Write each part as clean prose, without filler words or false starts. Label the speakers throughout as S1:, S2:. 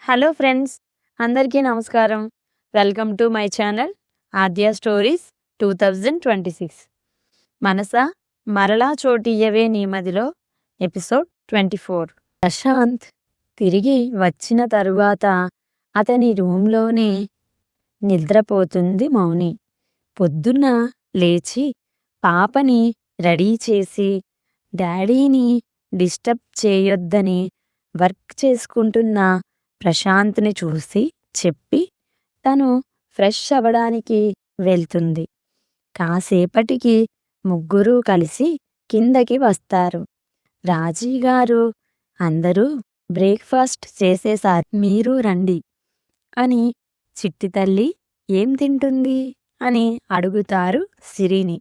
S1: Hello friends, అందరికీ నమస్కారం. Welcome to my channel Aadya stories 2026. మనసా మరలా చోటియ్యవే నీ మదిలో ఎపిసోడ్ 24. ప్రశాంత్ తిరిగి వచ్చిన తరువాత అతని రూంలోనే నిద్రపోతుంది మౌని. పొద్దున్న లేచి పాపని రెడీ చేసి డాడీని డిస్టర్బ్ చేయొద్దని వర్క్ చేసుకుంటున్న ప్రశాంత్ని చూసి చెప్పి తను ఫ్రెష్ అవ్వడానికి వెళ్తుంది. కాసేపటికి ముగ్గురూ కలిసి కిందకి వస్తారు. రాజీగారు అందరూ బ్రేక్ఫాస్ట్ చేసేసారు, మీరు రండి అని చిట్టి తల్లి ఏం తింటుంది అని అడుగుతారు సిరిని.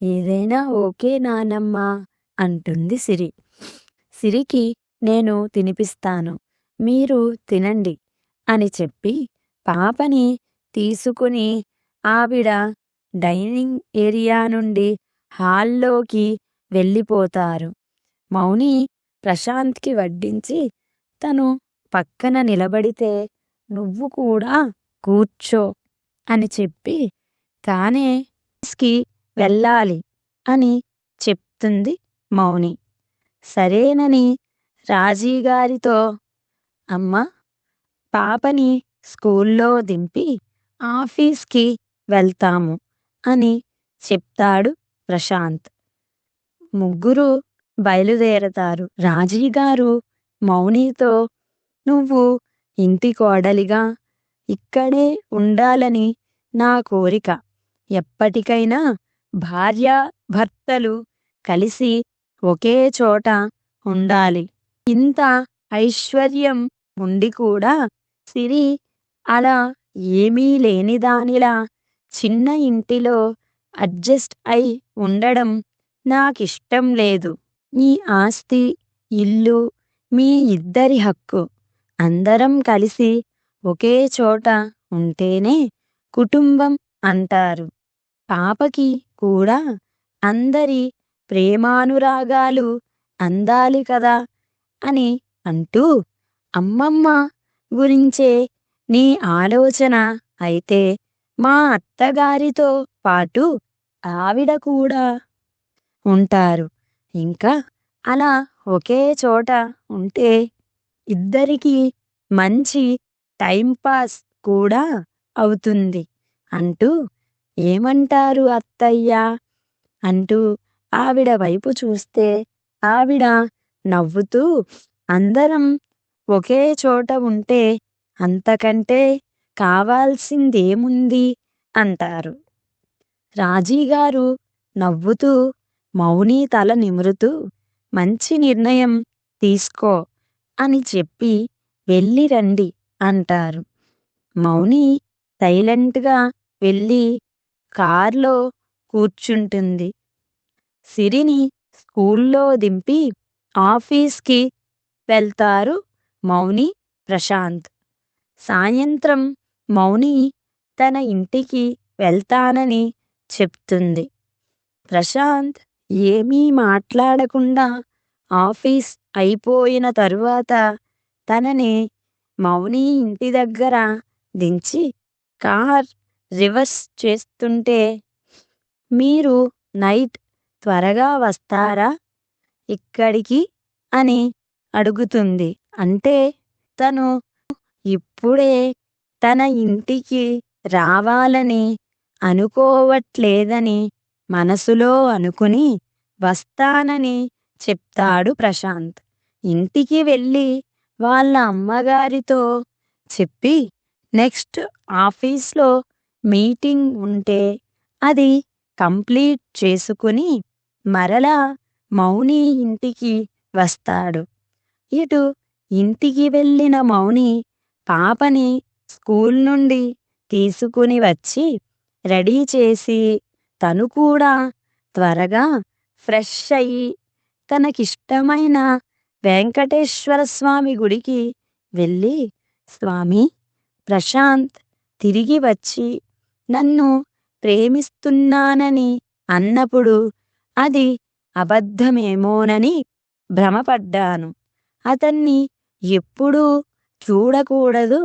S1: ఏదైనా ఓకే నానమ్మ అంటుంది సిరి. సిరికి నేను తినిపిస్తాను, మీరు తినండి అని చెప్పి పాపని తీసుకుని ఆవిడ డైనింగ్ ఏరియా నుండి హాల్లోకి వెళ్ళిపోతారు. మౌని ప్రశాంత్కి వడ్డించి తను పక్కన నిలబడితే నువ్వు కూడా కూర్చో అని చెప్పి తానే కి వెళ్ళాలి అని చెప్తుంది మౌని. సరేనని రాజీగారితో అమ్మ పాపని స్కూల్లో దింపి ఆఫీస్కి వెళ్తాము అని చెప్తాడు ప్రశాంత్. ముగ్గురు బయలుదేరతారు. రాజీగారు మౌనితో నువ్వు ఇంటి కోడలిగా ఇక్కడే ఉండాలని నా కోరిక. ఎప్పటికైనా భార్యాభర్తలు కలిసి ఒకే చోట ఉండాలి. ఇంత ఐశ్వర్యం ఉండి కూడా సిరి అలా ఏమీ లేనిదానిలా చిన్న ఇంటిలో అడ్జస్ట్ అయి ఉండడం నాకిష్టం లేదు. మీ ఆస్తి ఇల్లు మీ ఇద్దరి హక్కు. అందరం కలిసి ఒకే చోట ఉంటేనే కుటుంబం అంటారు. పాపకి కూడా అందరి ప్రేమానురాగాలు అందాలి కదా అని అంటూ అమ్మమ్మ గురించే నీ ఆలోచన అయితే మా అత్తగారితో పాటు ఆవిడ కూడా ఉంటారు. ఇంకా అలా ఒకే చోట ఉంటే ఇద్దరికీ మంచి టైంపాస్ కూడా అవుతుంది అంటూ ఏమంటారు అత్తయ్య అంటూ ఆవిడ వైపు చూస్తే ఆవిడ నవ్వుతూ అందరం ఒకే చోట ఉంటే అంతకంటే కావాల్సిందేముంది అంటారు. రాజీగారు నవ్వుతూ మౌని తల నిమురుతూ మంచి నిర్ణయం తీసుకో అని చెప్పి వెళ్ళి రండి అంటారు. మౌని సైలెంట్గా వెళ్ళి కార్లో కూర్చుంటుంది. సిరిని స్కూల్లో దింపి ఆఫీస్కి వెళ్తారు మౌని ప్రశాంత్. సాయంత్రం మౌని తన ఇంటికి వెళ్తానని చెప్తుంది. ప్రశాంత్ ఏమీ మాట్లాడకుండా ఆఫీస్ అయిపోయిన తరువాత తనని మౌని ఇంటి దగ్గర దించి కార్ రివర్స్ చేస్తుంటే మీరు నైట్ త్వరగా వస్తారా ఇక్కడికి అని అడుగుతుంది. అంటే తను ఇప్పుడే తన ఇంటికి రావాలని అనుకోవట్లేదని మనసులో అనుకుని వస్తానని చెప్తాడు ప్రశాంత్. ఇంటికి వెళ్ళి వాళ్ళ అమ్మగారితో చెప్పి నెక్స్ట్ ఆఫీస్లో మీటింగ్ ఉంటే అది కంప్లీట్ చేసుకుని మరలా మౌని ఇంటికి వస్తాడు. ఇటు ఇంటికి వెళ్ళిన మౌని పాపని స్కూల్ నుండి తీసుకుని వచ్చి రెడీ చేసి తను కూడా త్వరగా ఫ్రెష్ అయ్యి తనకిష్టమైన వెంకటేశ్వర స్వామి గుడికి వెళ్ళి స్వామి ప్రశాంత్ తిరిగి వచ్చి నన్ను ప్రేమిస్తున్నానని అన్నప్పుడు అది అబద్ధమేమోనని భ్రమపడ్డాను. అతన్ని ఎప్పుడూ చూడకూడదు,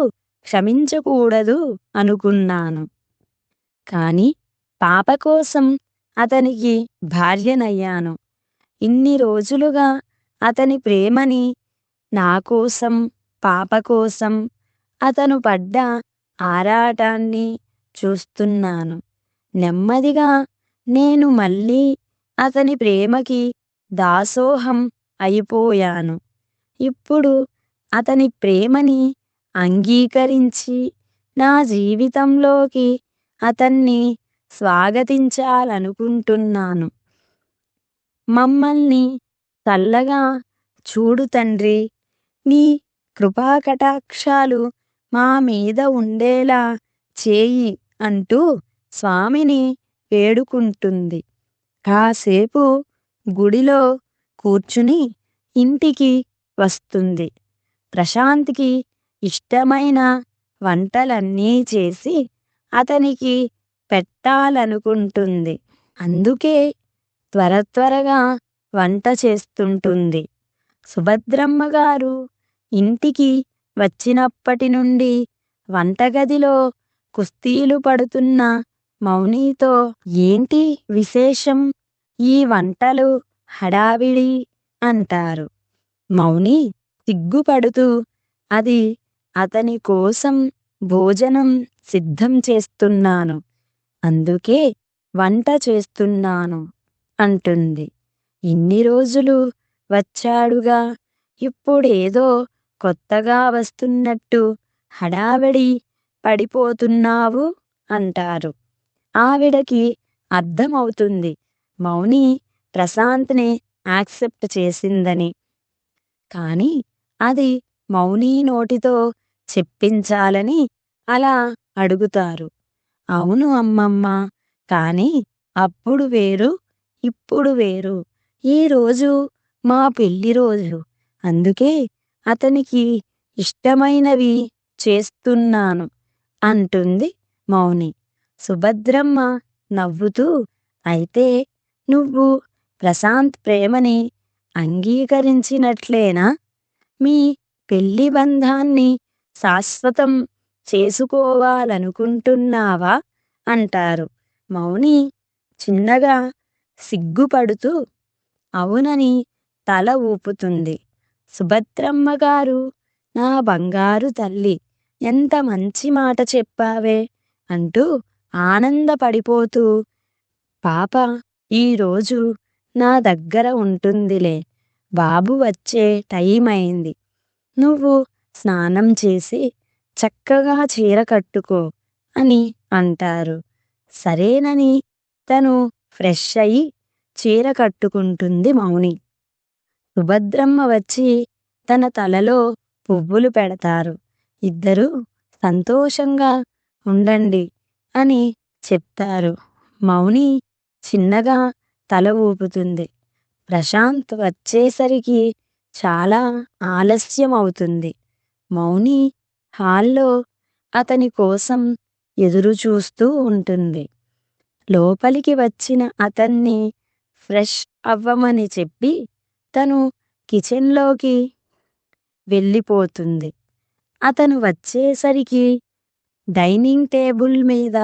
S1: క్షమించకూడదు అనుకున్నాను. కాని పాప కోసం అతనికి భార్యనయ్యాను. ఇన్ని రోజులుగా అతని ప్రేమని, నా కోసం, పాప కోసం అతను పడ్డ ఆరాటాన్ని చూస్తున్నాను. నెమ్మదిగా నేను మళ్ళీ అతని ప్రేమకి దాసోహం అయిపోయాను. ఇప్పుడు అతని ప్రేమని అంగీకరించి నా జీవితంలోకి అతన్ని స్వాగతించాలనుకుంటున్నాను. మమ్మల్ని చల్లగా చూడు తండ్రి, నీ కృపాకటాక్షాలు మా మీద ఉండేలా చేయి అంటూ స్వామిని వేడుకుంటుంది. కాసేపు గుడిలో కూర్చుని ఇంటికి వస్తుంది. ప్రశాంత్కి ఇష్టమైన వంటలన్నీ చేసి అతనికి పెట్టాలనుకుంటుంది. అందుకే త్వరగా వంట చేస్తుంటుంది. సుభద్రమ్మ గారు ఇంటికి వచ్చినప్పటి నుండి వంటగదిలో కుస్తీలు పడుతున్న మౌనితో, ఏంటి విశేషం, ఈ వంటలు హడావిడి అంటారు. మౌని సిగ్గుపడుతూ, అది అతని కోసం భోజనం సిద్ధం చేస్తున్నాను, అందుకే వంట చేస్తున్నాను అంటుంది. ఇన్ని రోజులు వచ్చాడుగా, ఇప్పుడేదో కొత్తగా వస్తున్నట్టు హడావిడి పడిపోతున్నావు అంటారు. ఆవిడకి అర్థమవుతుంది మౌని ప్రశాంత్ని యాక్సెప్ట్ చేసిందని. కాని అది మౌని నోటితో చెప్పించాలని అలా అడుగుతారు. అవును అమ్మమ్మ, కాని అప్పుడు వేరు, ఇప్పుడు వేరు. ఈరోజు మా పెళ్లి రోజు, అందుకే అతనికి ఇష్టమైనవి చేస్తున్నాను అంటుంది మౌని. సుభద్రమ్మ నవ్వుతూ, అయితే నువ్వు ప్రశాంత్ ప్రేమని అంగీకరించినట్లేనా? మీ పెళ్లి బంధాన్ని శాశ్వతం చేసుకోవాలనుకుంటున్నావా అంటారు. మౌని చిన్నగా సిగ్గుపడుతూ అవునని తల ఊపుతుంది. సుభద్రమ్మ గారు, నా బంగారు తల్లి, ఎంత మంచి మాట చెప్పావే అంటూ ఆనందపడిపోతూ, పాప ఈరోజు నా దగ్గర ఉంటుందిలే, బాబు వచ్చే టైం అయింది, నువ్వు స్నానం చేసి చక్కగా చీర కట్టుకో అని అంటారు. సరేనని తను ఫ్రెష్ అయి చీర కట్టుకుంటుంది మౌని. సుభద్రమ్మ వచ్చి తన తలలో పువ్వులు పెడతారు. ఇద్దరూ సంతోషంగా ఉండండి అని చెప్తారు. మౌని చిన్నగా తల ఊపుతుంది. ప్రశాంత్ వచ్చేసరికి చాలా ఆలస్యం అవుతుంది. మౌని హాల్లో అతని కోసం ఎదురు చూస్తూ ఉంటుంది. లోపలికి వచ్చిన అతన్ని ఫ్రెష్ అవ్వమని చెప్పి తను కిచెన్లోకి వెళ్ళిపోతుంది. అతను వచ్చేసరికి డైనింగ్ టేబుల్ మీద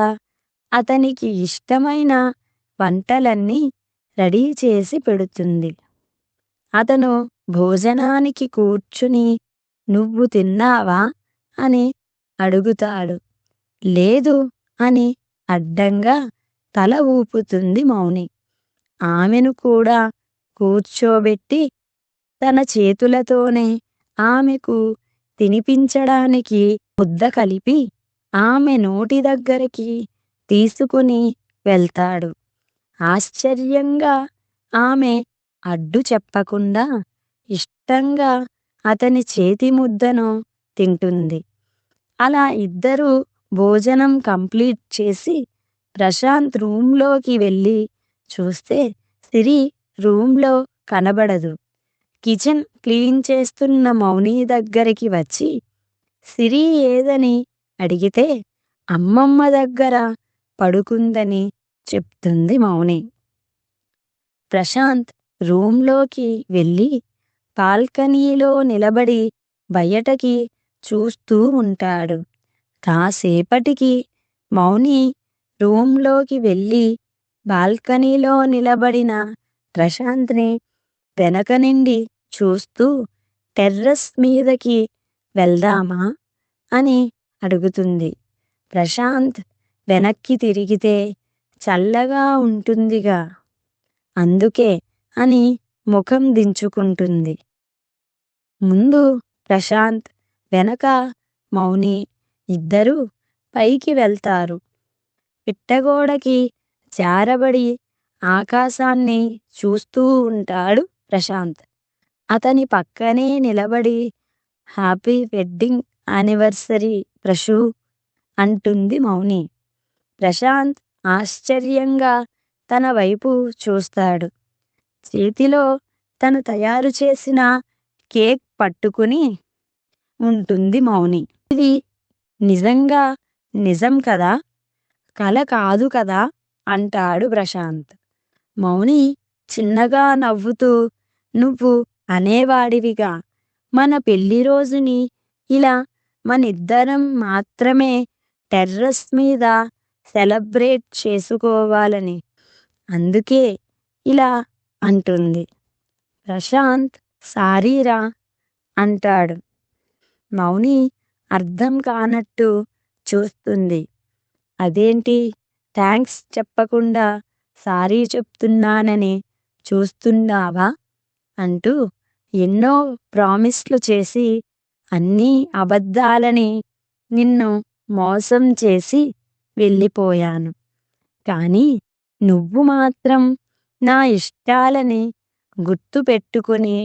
S1: అతనికి ఇష్టమైన వంటలన్నీ రెడీ చేసి పెడుతుంది. అతను భోజనానికి కూర్చుని, నువ్వు తిన్నావా అని అడుగుతాడు. లేదు అని అడ్డంగా తల ఊపుతుంది మౌని. ఆమెను కూడా కూర్చోబెట్టి తన చేతులతోనే ఆమెకు తినిపించడానికి ముద్ద కలిపి ఆమె నోటి దగ్గరికి తీసుకుని వెళ్తాడు. ఆశ్చర్యంగా ఆమె అడ్డు చెప్పకుండా ఇష్టంగా అతని చేతి ముద్దను తింటుంది. అలా ఇద్దరూ భోజనం కంప్లీట్ చేసి ప్రశాంత్ రూంలోకి వెళ్ళి చూస్తే సిరి రూంలో కనబడదు. కిచెన్ క్లీన్ చేస్తున్న మౌని దగ్గరికి వచ్చి సిరి ఏదని అడిగితే అమ్మమ్మ దగ్గర పడుకుందని చెప్తుంది మౌని. ప్రశాంత్ రూంలోకి వెళ్ళి బాల్కనీలో నిలబడి బయటకి చూస్తూ ఉంటాడు. కాసేపటికి మౌని రూంలోకి వెళ్ళి బాల్కనీలో నిలబడిన ప్రశాంత్ని వెనక నుండి చూస్తూ టెర్రస్ మీదకి వెళ్దామా అని అడుగుతుంది. ప్రశాంత్ వెనక్కి తిరిగితే చల్లగా ఉంటుందిగా, అందుకే అని ముఖం దించుకుంటుంది. ముందు ప్రశాంత్, వెనక మౌని ఇద్దరూ పైకి వెళ్తారు. పిట్టగోడకి జారబడి ఆకాశాన్ని చూస్తూ ఉంటాడు ప్రశాంత్. అతని పక్కనే నిలబడి హ్యాపీ వెడ్డింగ్ యానివర్సరీ ప్రశు అంటుంది మౌని. ప్రశాంత్ ఆశ్చర్యంగా తన వైపు చూస్తాడు. చేతిలో తను తయారు చేసిన కేక్ పట్టుకుని ఉంటుంది మౌని. ఇది నిజంగా నిజం కదా, కల కాదు కదా అంటాడు ప్రశాంత్. మౌని చిన్నగా నవ్వుతూ, నువ్వు అనేవాడివిగా మన పెళ్లి రోజుని ఇలా మనిద్దరం మాత్రమే టెర్రస్ మీద సెలబ్రేట్ చేసుకోవాలని, అందుకే ఇలా అంటుంది. ప్రశాంత్ సారీరా అంటాడు. మౌని అర్థం కానట్టు చూస్తుంది. అదేంటి, థ్యాంక్స్ చెప్పకుండా సారీ చెప్తున్నానని చూస్తున్నావా అంటూ ఎన్నో ప్రామిస్లు చేసి అన్నీ అబద్ధాలని నిన్ను మోసం చేసి వెళ్ళిపోయాను. కానీ నువ్వు మాత్రం నా ఇష్టాలని గుర్తు పెట్టుకుని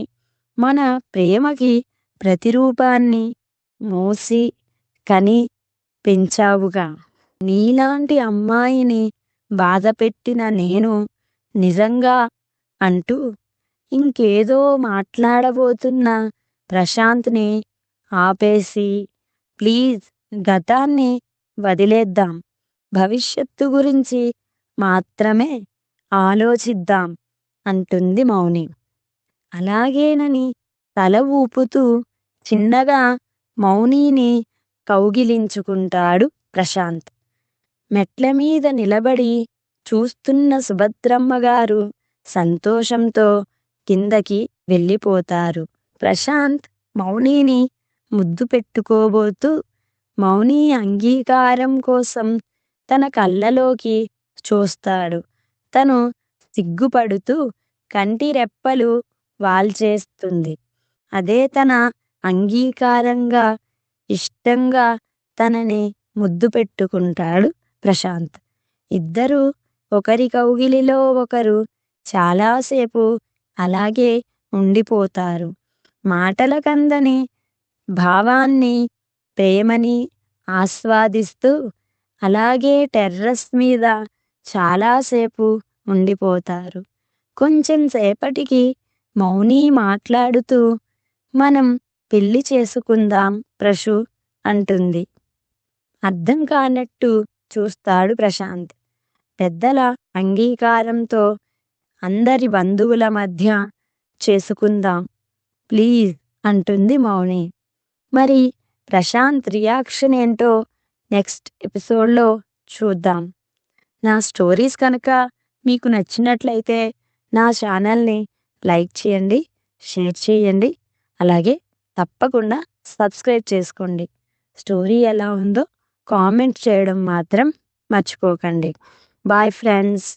S1: మన ప్రేమకి ప్రతిరూపాన్ని మోసి కని పెంచావుగా. నీలాంటి అమ్మాయిని బాధపెట్టిన నేను నిజంగా అంటూ ఇంకేదో మాట్లాడబోతున్న ప్రశాంత్ని ఆపేసి, ప్లీజ్ గతాన్ని వదిలేద్దాం, భవిష్యత్తు గురించి మాత్రమే ఆలోచిద్దాం అంటుంది మౌని. అలాగేనని తల ఊపుతూ చిన్నగా మౌనిని కౌగిలించుకుంటాడు ప్రశాంత్. మెట్ల మీద నిలబడి చూస్తున్న సుభద్రమ్మగారు సంతోషంతో కిందకి వెళ్ళిపోతారు. ప్రశాంత్ మౌనిని ముద్దు పెట్టుకోబోతూ మౌని అంగీకారం కోసం తన కళ్ళలోకి చూస్తాడు. తను సిగ్గుపడుతూ కంటి రెప్పలు వాల్చేస్తుంది. అదే తన అంగీకారంగా ఇష్టంగా తనని ముద్దు పెట్టుకుంటాడు ప్రశాంత్. ఇద్దరూ ఒకరి కౌగిలిలో ఒకరు చాలాసేపు అలాగే ఉండిపోతారు. మాటల కందని భావాన్ని, ప్రేమని ఆస్వాదిస్తూ అలాగే టెర్రస్ మీద చాలాసేపు ఉండిపోతారు. కొంచెం సేపటికి మౌని మాట్లాడుతూ, మనం పెళ్లి చేసుకుందాం ప్రశు అంటుంది. అర్థం కానట్టు చూస్తాడు ప్రశాంత్. పెద్దల అంగీకారంతో అందరి బంధువుల మధ్య చేసుకుందాం ప్లీజ్ అంటుంది మౌని. మరి ప్రశాంత్ రియాక్షన్ ఏంటో నెక్స్ట్ ఎపిసోడ్లో చూద్దాం. నా స్టోరీస్ కనుక మీకు నచ్చినట్లయితే నా ఛానల్ని లైక్ చేయండి, షేర్ చేయండి, అలాగే తప్పకుండా సబ్స్క్రైబ్ చేసుకోండి. స్టోరీ ఎలా ఉందో కామెంట్ చేయడం మాత్రం మర్చిపోకండి. Bye friends.